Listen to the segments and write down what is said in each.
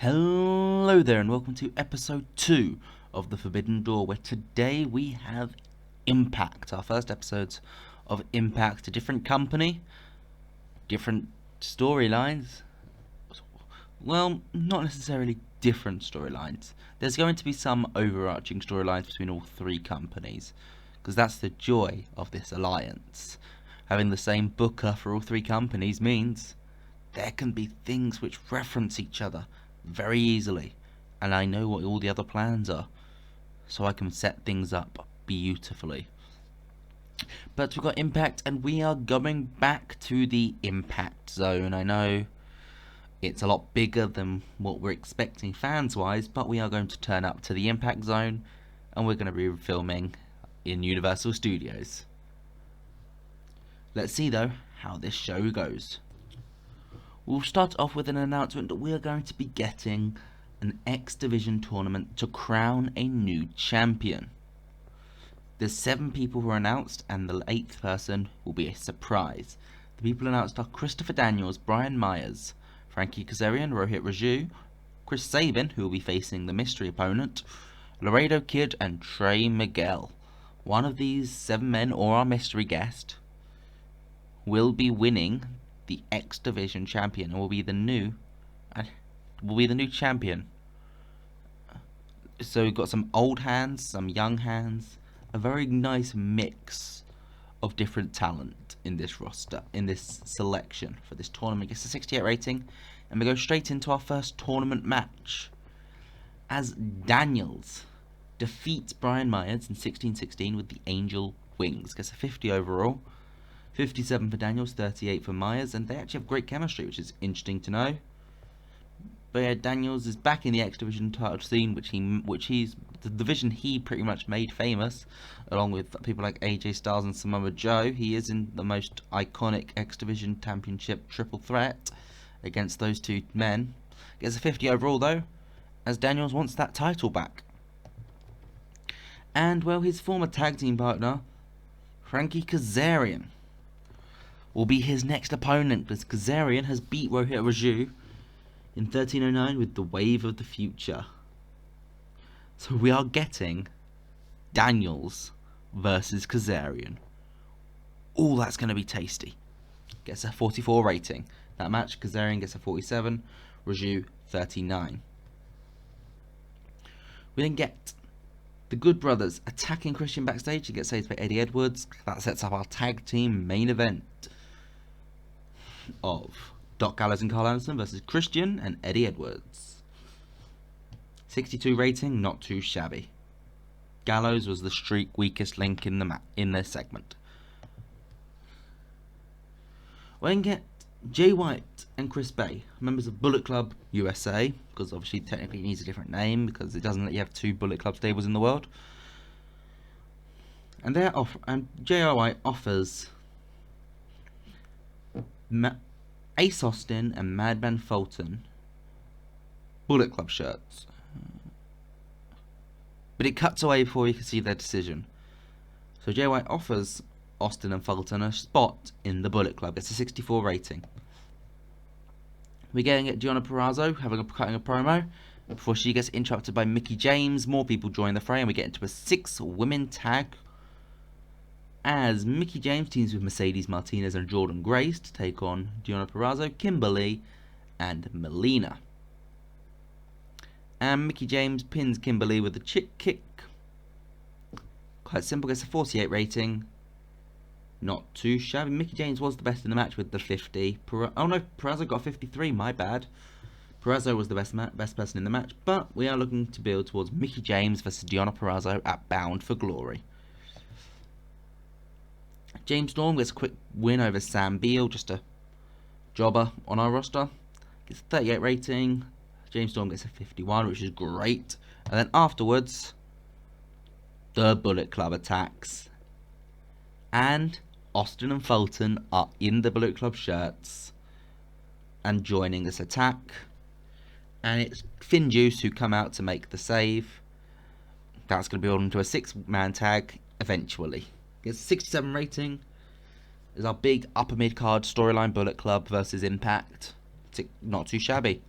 Hello there and welcome to episode 2 of The Forbidden Door, where today we have Impact, our first episodes of Impact, a different company, different storylines. Well, not necessarily different storylines. There's going to be some overarching storylines between all three companies, because that's the joy of this alliance. Having the same booker for all three companies means there can be things which reference each other very easily, and I know what all the other plans are, so I can set things up beautifully. But we've got Impact, and we are going back to the Impact Zone. I know it's a lot bigger than what we're expecting fans-wise, but we are going to turn up to the Impact Zone, and we're going to be filming in Universal Studios. Let's see, though, how this show goes. We'll start off with an announcement that we are going to be getting an X Division tournament to crown a new champion. There's 7 people who are announced, and the 8th person will be a surprise. The people announced are Christopher Daniels, Brian Myers, Frankie, Kazarian, Rohit Raju, Chris Sabin, who will be facing the mystery opponent, Laredo Kid, and Trey Miguel. One of these 7 men, or our mystery guest, will be winning the X Division champion and will be the new champion. So we've got some old hands, some young hands, a very nice mix of different talent in this roster, in this selection for this tournament. It's a 68 rating, and we go straight into our first tournament match as Daniels defeats Brian Myers in 16-16 with the Angel Wings. Gets a 50 overall. 57 for Daniels, 38 for Myers, and they actually have great chemistry, which is interesting to know. But yeah, Daniels is back in the X Division title scene, which he's the division he pretty much made famous, along with people like AJ Styles and Samoa Joe. He is in the most iconic X Division Championship triple threat against those 2 men. Gets a 50 overall though, as Daniels wants that title back. And well, his former tag team partner, Frankie Kazarian, will be his next opponent, because Kazarian has beat Rohit Raju in 1309 with the Wave of the Future. So we are getting Daniels versus Kazarian. Ooh, that's going to be tasty. Gets a 44 rating. That match, Kazarian gets a 47, Raju 39. We then get the Good Brothers attacking Christian backstage. He gets saved by Eddie Edwards. That sets up our tag team main event of Doc Gallows and Karl Anderson versus Christian and Eddie Edwards. 62 rating, not too shabby. Gallows was the streak weakest link in this segment. We then get Jay White and Chris Bay, members of Bullet Club USA, because obviously technically it needs a different name because it doesn't let you have 2 Bullet Club stables in the world. And Jay White offers Ace Austin and Madman Fulton Bullet Club shirts, but it cuts away before you can see their decision. So Jay White offers Austin and Fulton a spot in the Bullet Club. It's a 64 rating. We're getting at Deonna Purrazzo cutting a promo before she gets interrupted by Mickie James. More people join the fray, and we get into a 6-women tag as Mickie James teams with Mercedes Martinez and Jordan Grace to take on Deonna Purrazzo, Kimberly, and Melina. And Mickie James pins Kimberly with a chick kick. Quite simple, gets a 48 rating. Not too shabby. Mickie James was the best in the match with the 50. Purrazzo got 53, my bad. Purrazzo was the best person in the match, but we are looking to build towards Mickie James versus Deonna Purrazzo at Bound for Glory. James Storm gets a quick win over Sam Beal, just a jobber on our roster. Gets a 38 rating. James Storm gets a 51, which is great. And then afterwards, the Bullet Club attacks. And Austin and Fulton are in the Bullet Club shirts and joining this attack. And it's Finn Juice who come out to make the save. That's going to build into a 6-man tag eventually. Gets a 67 rating. Is our big upper mid card storyline Bullet Club versus Impact. Not too shabby.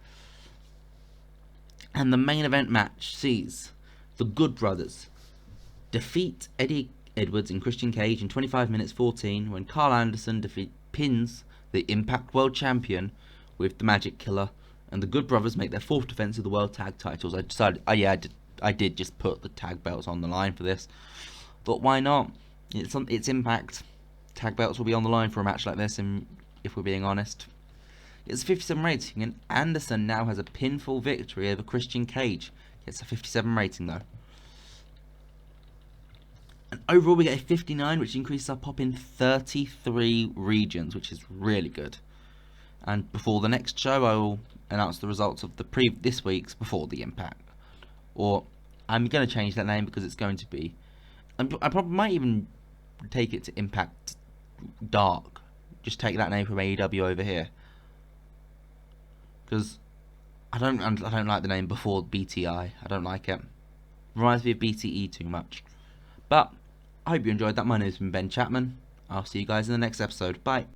And the main event match sees the Good Brothers defeat Eddie Edwards and Christian Cage in 25 minutes 14 when Karl Anderson pins the Impact World Champion with the Magic Killer, and the Good Brothers make their 4th defense of the World Tag Titles. I decided, I did just put the tag belts on the line for this. Thought, why not? It's Impact. Tag belts will be on the line for a match like this, and if we're being honest. It's a 57 rating, and Anderson now has a pinfall victory over Christian Cage. It's a 57 rating though. And overall we get a 59, which increases our pop in 33 regions, which is really good. And before the next show, I will announce the results of this week's Before the Impact. Or I'm going to change that name because it's going to be... I probably might even take it to Impact Dark. Just take that name from AEW over here. Because I don't like the name Before BTI. I don't like it. Reminds me of BTE too much. But I hope you enjoyed that. My name's been Ben Chapman. I'll see you guys in the next episode. Bye.